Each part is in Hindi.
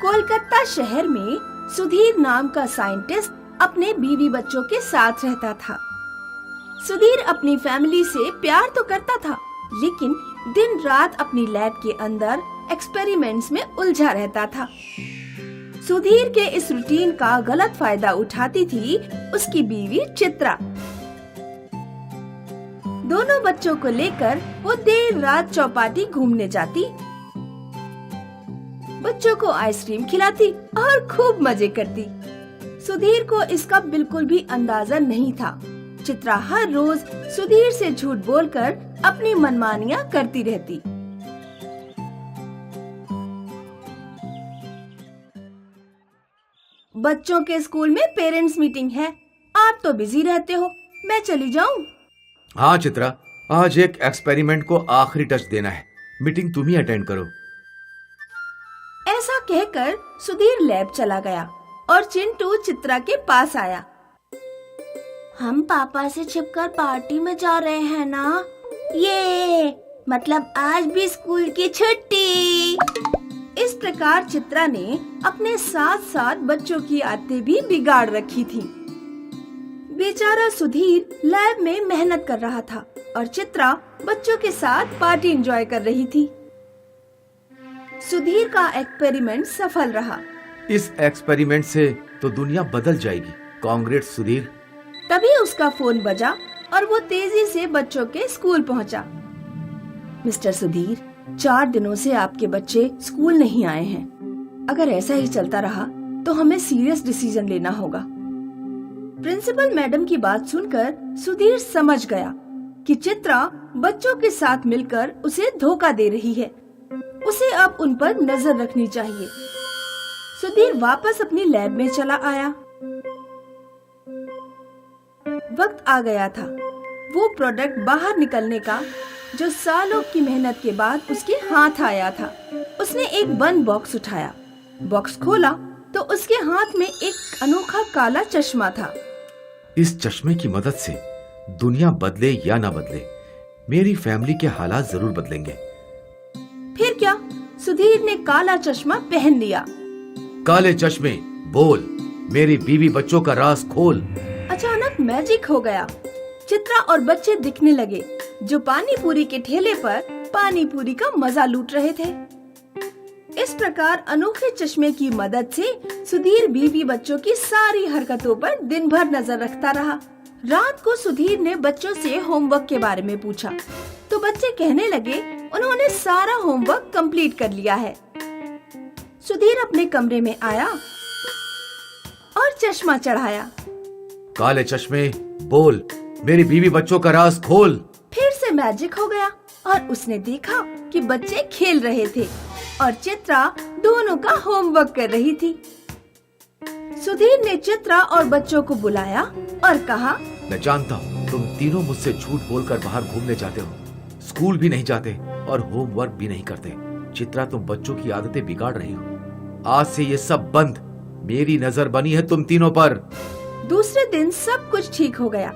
कोलकाता शहर में सुधीर नाम का साइंटिस्ट अपने बीवी बच्चों के साथ रहता था। सुधीर अपनी फैमिली से प्यार तो करता था, लेकिन दिन रात अपनी लैब के अंदर एक्सपेरिमेंट्स में उलझा रहता था। सुधीर के इस रूटीन का गलत फायदा उठाती थी उसकी बीवी चित्रा। दोनों बच्चों को लेकर वो देर रात चौपाटी घूमने जाती, बच्चों को आइसक्रीम खिलाती और खूब मजे करती। सुधीर को इसका बिल्कुल भी अंदाजा नहीं था। चित्रा हर रोज सुधीर से झूठ बोलकर अपनी मनमानियां करती रहती। बच्चों के स्कूल में पेरेंट्स मीटिंग है, आप तो बिजी रहते हो, मैं चली जाऊं? हाँ चित्रा, आज एक एक्सपेरिमेंट को आखिरी टच देना है, मीटिंग तुम ही अटेंड करो। ऐसा कहकर सुधीर लैब चला गया और चिंटू चित्रा के पास आया। हम पापा से छिपकर पार्टी में जा रहे हैं ना? ये मतलब आज भी स्कूल की छुट्टी। इस प्रकार चित्रा ने अपने साथ साथ बच्चों की आदतें भी बिगाड़ रखी थी। बेचारा सुधीर लैब में मेहनत कर रहा था और चित्रा बच्चों के साथ पार्टी एंजॉय कर रही थी। सुधीर का एक्सपेरिमेंट सफल रहा। इस एक्सपेरिमेंट से तो दुनिया बदल जाएगी। कांग्रेस सुधीर। तभी उसका फोन बजा और वो तेजी से बच्चों के स्कूल पहुंचा। मिस्टर सुधीर, 4 दिनों से आपके बच्चे स्कूल नहीं आए हैं। अगर ऐसा ही चलता रहा तो हमें सीरियस डिसीजन लेना होगा। प्रिंसिपल मैडम की बात सुनकर सुधीर समझ गया कि चित्रा बच्चों के साथ मिलकर उसे धोखा दे रही है। उसे अब उन पर नजर रखनी चाहिए। सुधीर वापस अपनी लैब में चला आया। वक्त आ गया था वो प्रोडक्ट बाहर निकलने का जो सालों की मेहनत के बाद उसके हाथ आया था। उसने एक बंद बॉक्स उठाया, बॉक्स खोला तो उसके हाथ में एक अनोखा काला चश्मा था। इस चश्मे की मदद से दुनिया बदले या ना बदले, मेरी फैमिली के हालात जरूर बदलेंगे। फिर क्या, सुधीर ने काला चश्मा पहन लिया। काले चश्मे बोल, मेरी बीवी बच्चों का राज खोल। अचानक मैजिक हो गया। चित्रा और बच्चे दिखने लगे जो पानी पूरी के ठेले पर पानी पूरी का मजा लूट रहे थे। इस प्रकार अनोखे चश्मे की मदद से सुधीर बीवी बच्चों की सारी हरकतों पर दिन भर नजर रखता रहा। रात को सुधीर ने बच्चों से होमवर्क के बारे में पूछा तो बच्चे कहने लगे उन्होंने सारा होमवर्क कंप्लीट कर लिया है। सुधीर अपने कमरे में आया और चश्मा चढ़ाया। काले चश्मे बोल, मेरी बीवी बच्चों का राज खोल। फिर से मैजिक हो गया और उसने देखा कि बच्चे खेल रहे थे और चित्रा दोनों का होमवर्क कर रही थी। सुधीर ने चित्रा और बच्चों को बुलाया और कहा, मैं जानता हूँ तुम तीनों मुझसे झूठ बोलकर बाहर घूमने जाते हो, स्कूल भी नहीं जाते और होमवर्क भी नहीं करते। चित्रा, तुम बच्चों की आदतें बिगाड़ रही हो। आज से ये सब बंद। मेरी नजर बनी है तुम तीनों पर। दूसरे दिन सब कुछ ठीक हो गया।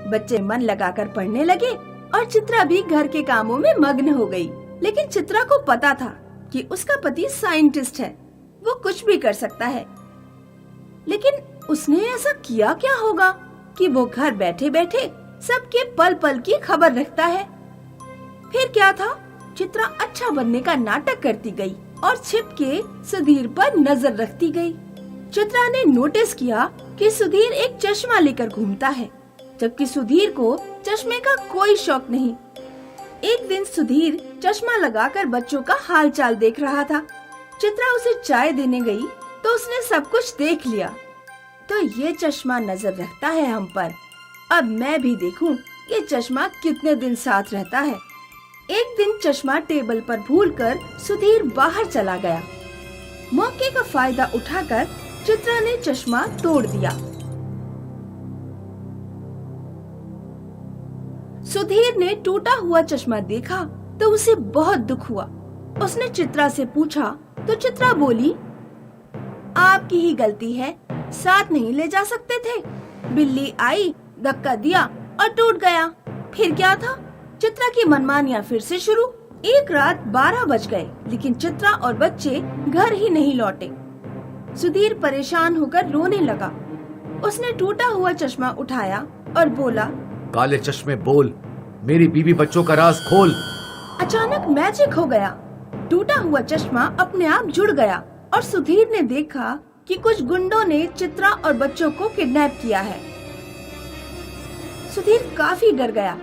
बच्चे मन लगाकर पढ़ने लगे और चित्रा भी घर के कामों में मग्न हो गई। लेकिन चित्रा को पता था कि उसका पति साइंटिस्ट है, वो कुछ भी कर सकता है। लेकिन उसने ऐसा किया क्या होगा कि वो घर बैठे बैठे सबके पल पल की खबर रखता है। फिर क्या था, चित्रा अच्छा बनने का नाटक करती गई और छिप के सुधीर पर नजर रखती गई। चित्रा ने नोटिस किया कि सुधीर एक चश्मा लेकर घूमता है, जबकि सुधीर को चश्मे का कोई शौक नहीं। एक दिन सुधीर चश्मा लगाकर बच्चों का हाल चाल देख रहा था। चित्रा उसे चाय देने गई तो उसने सब कुछ देख लिया। तो ये चश्मा नजर रखता है हम पर, अब मैं भी देखूं ये चश्मा कितने दिन साथ रहता है। एक दिन चश्मा टेबल पर भूलकर सुधीर बाहर चला गया। मौके का फायदा उठाकर चित्रा ने चश्मा तोड़ दिया। सुधीर ने टूटा हुआ चश्मा देखा तो उसे बहुत दुख हुआ। उसने चित्रा से पूछा तो चित्रा बोली, आपकी ही गलती है, साथ नहीं ले जा सकते थे। बिल्ली आई, धक्का दिया और टूट गया। फिर क्या था, चित्रा की मनमानियां फिर से शुरू। एक रात 12 बज गए, लेकिन चित्रा और बच्चे घर ही नहीं लौटे। सुधीर परेशान होकर रोने लगा। उसने टूटा हुआ चश्मा उठाया और बोला, काले चश्मे बोल, मेरी बीवी बच्चों का राज खोल। अचानक मैजिक हो गया। टूटा हुआ चश्मा अपने आप जुड़ गया और सुधीर ने देखा कि कुछ गुंडों ने चित्रा और बच्चों को किडनैप किया है। सुधीर काफी डर गया।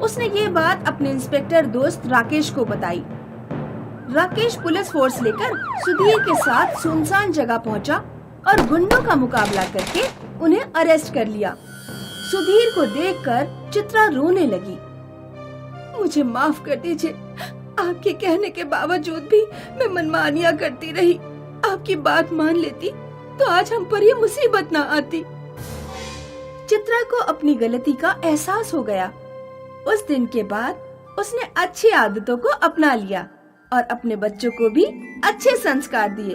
उसने ये बात अपने इंस्पेक्टर दोस्त राकेश को बताई। राकेश पुलिस फोर्स लेकर सुधीर के साथ सुनसान जगह पहुंचा और गुंडों का मुकाबला करके उन्हें अरेस्ट कर लिया। सुधीर को देखकर चित्रा रोने लगी। मुझे माफ कर दीजिए, आपके कहने के बावजूद भी मैं मनमानियां करती रही। आपकी बात मान लेती तो आज हम पर ये मुसीबत ना आती। चित्रा को अपनी गलती का एहसास हो गया। उस दिन के बाद उसने अच्छी आदतों को अपना लिया और अपने बच्चों को भी अच्छे संस्कार दिए।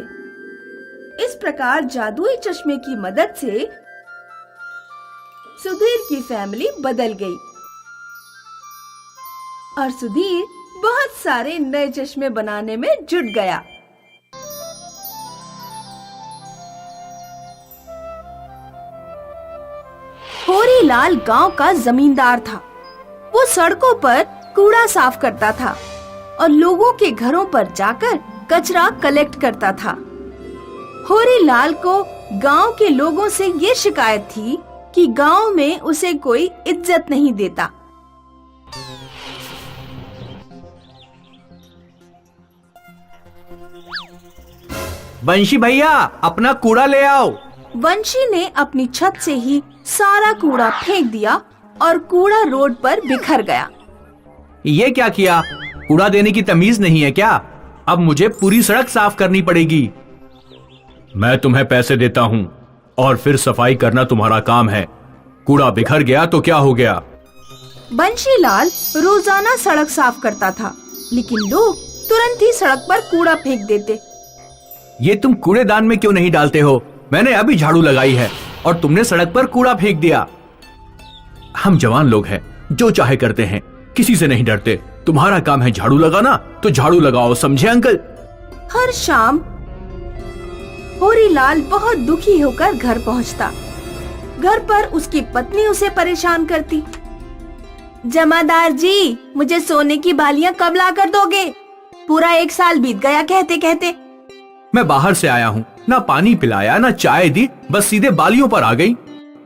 इस प्रकार जादुई चश्मे की मदद से सुधीर की फैमिली बदल गई और सुधीर बहुत सारे नए चश्मे बनाने में जुट गया। होरीलाल गांव का जमींदार था। वो सड़कों पर कूड़ा साफ करता था और लोगों के घरों पर जाकर कचरा कलेक्ट करता था। होरीलाल को गांव के लोगों से ये शिकायत थी कि गांव में उसे कोई इज्जत नहीं देता। वंशी भैया, अपना कूड़ा ले आओ। वंशी ने अपनी छत से ही सारा कूड़ा फेंक दिया और कूड़ा रोड पर बिखर गया। ये क्या किया? कूड़ा देने की तमीज नहीं है क्या? अब मुझे पूरी सड़क साफ करनी पड़ेगी। मैं तुम्हें पैसे देता हूँ और फिर सफाई करना तुम्हारा काम है। कूड़ा बिखर गया तो क्या हो गया? बंशीलाल रोजाना सड़क साफ करता था, लेकिन लोग तुरंत ही सड़क पर कूड़ा फेंक देते। ये तुम कूड़ेदान में क्यों नहीं डालते हो? मैंने अभी झाड़ू लगाई है और तुमने सड़क पर कूड़ा फेंक दिया। हम जवान लोग हैं, जो चाहे करते हैं, किसी से नहीं डरते। तुम्हारा काम है झाड़ू लगाना, तो झाड़ू लगाओ, समझे अंकल? हर शाम होरीलाल बहुत दुखी होकर घर पहुंचता। घर पर उसकी पत्नी उसे परेशान करती। जमादार जी, मुझे सोने की बालियां कब ला कर दोगे? पूरा 1 साल बीत गया कहते कहते। मैं बाहर से आया हूँ, ना पानी पिलाया ना चाय दी, बस सीधे बालियों पर आ गई।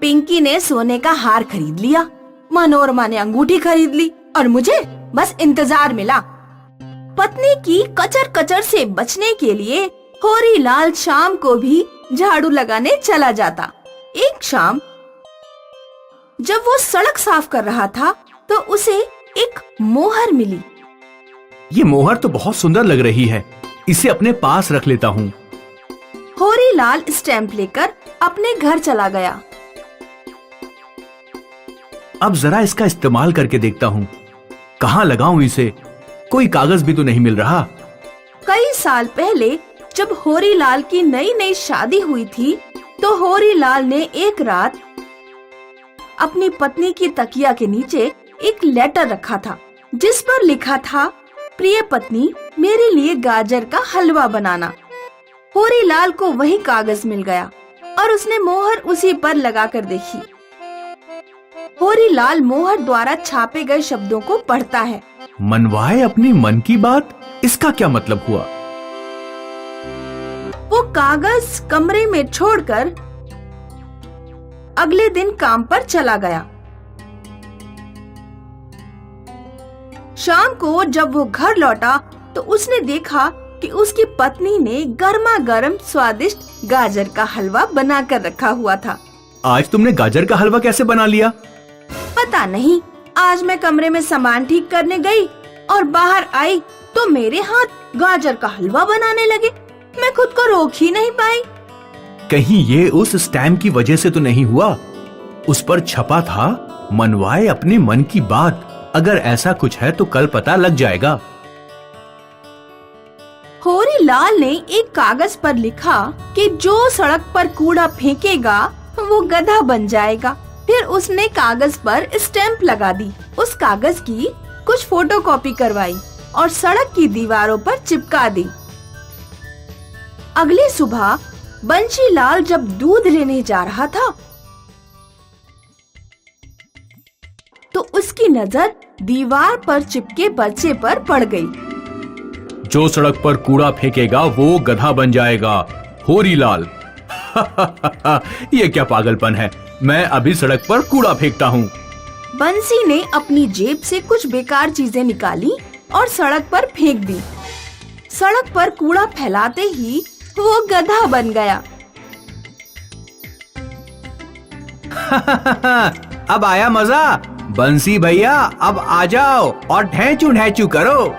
पिंकी ने सोने का हार खरीद लिया, मनोरमा ने अंगूठी खरीद ली और मुझे बस इंतजार मिला। पत्नी की कचर कचर से बचने के लिए होरीलाल शाम को भी झाड़ू लगाने चला जाता। एक शाम जब वो सड़क साफ कर रहा था तो उसे एक मोहर मिली। ये मोहर तो बहुत सुंदर लग रही है, इसे अपने पास रख लेता हूँ। होरीलाल स्टैंप लेकर अपने घर चला गया। अब जरा इसका इस्तेमाल करके देखता हूँ, कहाँ लगाऊं इसे? कोई कागज भी तो नहीं मिल रहा। कई साल पहले जब होरीलाल की नई नई शादी हुई थी तो होरीलाल ने एक रात अपनी पत्नी की तकिया के नीचे एक लेटर रखा था, जिस पर लिखा था, प्रिय पत्नी, मेरे लिए गाजर का हलवा बनाना। होरीलाल को वही कागज मिल गया और उसने मोहर उसी पर लगाकर देखी। होरीलाल मोहर द्वारा छापे गए शब्दों को पढ़ता है। मनवाए अपनी मन की बात, इसका क्या मतलब हुआ? वो कागज कमरे में छोड़कर अगले दिन काम पर चला गया। शाम को जब वो घर लौटा तो उसने देखा कि उसकी पत्नी ने गर्मा गर्म स्वादिष्ट गाजर का हलवा बनाकर रखा हुआ था। आज तुमने गाजर का हलवा कैसे बना लिया? पता नहीं, आज मैं कमरे में सामान ठीक करने गई और बाहर आई तो मेरे हाथ गाजर का हलवा बनाने लगे। मैं खुद को रोक ही नहीं पाई। कहीं ये उस स्टैम्प की वजह से तो नहीं हुआ? उस पर छपा था, मनवाए अपने मन की बात। अगर ऐसा कुछ है तो कल पता लग जाएगा। होरीलाल ने एक कागज पर लिखा कि जो सड़क पर कूड़ा फेंकेगा वो गधा बन जाएगा। फिर उसने कागज पर स्टैंप लगा दी। उस कागज की कुछ फोटोकॉपी करवाई और सड़क की दीवारों पर चिपका दी। अगली सुबह बंशीलाल जब दूध लेने जा रहा था तो उसकी नजर दीवार पर चिपके पर्चे पर पड़ गई। जो सड़क पर कूड़ा फेंकेगा वो गधा बन जाएगा, होरीलाल। ये क्या पागलपन है, मैं अभी सड़क पर कूड़ा फेंकता हूँ। बंसी ने अपनी जेब से कुछ बेकार चीजें निकाली और सड़क पर फेंक दी। सड़क पर कूड़ा फैलाते ही वो गधा बन गया। अब आया मजा, बंसी भैया अब आ जाओ और ढैचू ढैचू करो।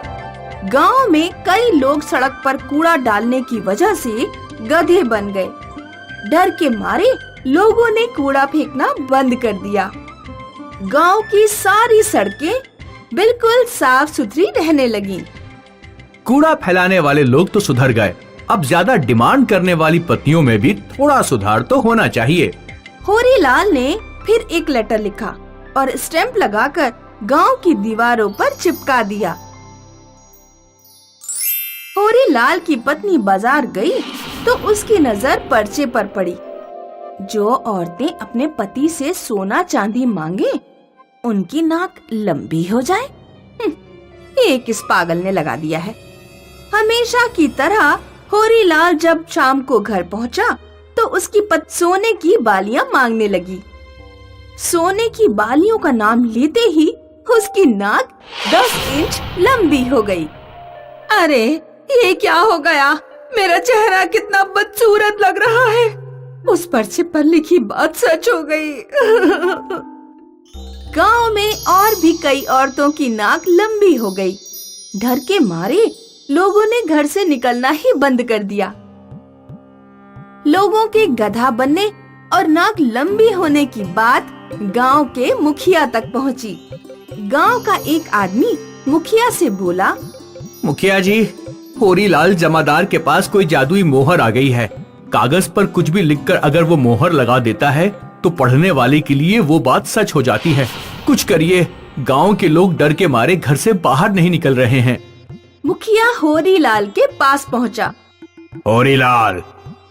गांव में कई लोग सड़क पर कूड़ा डालने की वजह से गधे बन गए। डर के मारे लोगों ने कूड़ा फेंकना बंद कर दिया। गांव की सारी सड़कें बिल्कुल साफ सुथरी रहने लगीं। कूड़ा फैलाने वाले लोग तो सुधर गए, अब ज्यादा डिमांड करने वाली पत्नियों में भी थोड़ा सुधार तो होना चाहिए। होरीलाल ने फिर एक लेटर लिखा और स्टैंप लगाकर गांव की दीवारों पर चिपका दिया। होरीलाल की पत्नी बाजार गई तो उसकी नजर पर्चे पर पड़ी। जो औरतें अपने पति से सोना चांदी मांगे उनकी नाक लंबी हो जाए। ये किस पागल ने लगा दिया है। हमेशा की तरह होरीलाल जब शाम को घर पहुंचा तो उसकी सोने की बालियां मांगने लगी। सोने की बालियों का नाम लेते ही उसकी नाक 10 इंच लंबी हो गई। अरे ये क्या हो गया, मेरा चेहरा कितना बदसूरत लग रहा है। उस पर्चे पर लिखी बात सच हो गई। गांव में और भी कई औरतों की नाक लंबी हो गई। डर के मारे लोगों ने घर से निकलना ही बंद कर दिया। लोगों के गधा बनने और नाक लंबी होने की बात गांव के मुखिया तक पहुंची। गांव का एक आदमी मुखिया से बोला, मुखिया जी, होरीलाल जमादार के पास कोई जादुई मोहर आ गई है। कागज पर कुछ भी लिखकर अगर वो मोहर लगा देता है तो पढ़ने वाले के लिए वो बात सच हो जाती है। कुछ करिए, गांव के लोग डर के मारे घर से बाहर नहीं निकल रहे हैं। मुखिया होरीलाल के पास पहुंचा। होरीलाल,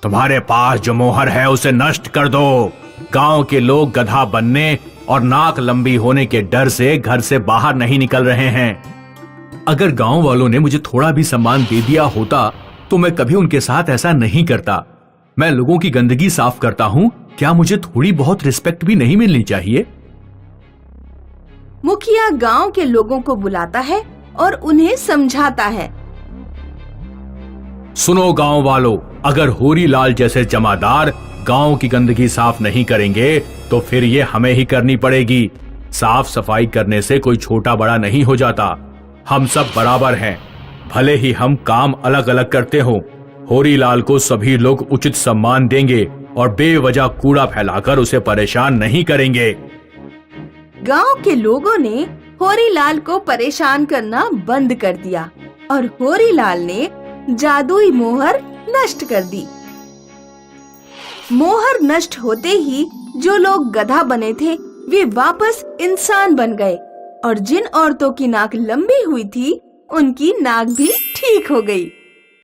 तुम्हारे पास जो मोहर है उसे नष्ट कर दो। गांव के लोग गधा बनने और नाक लंबी होने के डर से घर से बाहर नहीं निकल रहे हैं। अगर गांव वालों ने मुझे थोड़ा भी सम्मान दे दिया होता तो मैं कभी उनके साथ ऐसा नहीं करता। मैं लोगों की गंदगी साफ करता हूँ, क्या मुझे थोड़ी बहुत रिस्पेक्ट भी नहीं मिलनी चाहिए? मुखिया गांव के लोगों को बुलाता है और उन्हें समझाता है। सुनो गांव वालों, अगर होरीलाल जैसे जमादार गांव की गंदगी साफ नहीं करेंगे तो फिर ये हमें ही करनी पड़ेगी। साफ सफाई करने से कोई छोटा बड़ा नहीं हो जाता। हम सब बराबर हैं, भले ही हम काम अलग अलग करते हो। होरीलाल को सभी लोग उचित सम्मान देंगे और बेवजह कूड़ा फैलाकर उसे परेशान नहीं करेंगे। गांव के लोगों ने होरीलाल को परेशान करना बंद कर दिया और होरीलाल ने जादुई मोहर नष्ट कर दी। मोहर नष्ट होते ही जो लोग गधा बने थे वे वापस इंसान बन गए और जिन औरतों की नाक लंबी हुई थी उनकी नाक भी ठीक हो गई।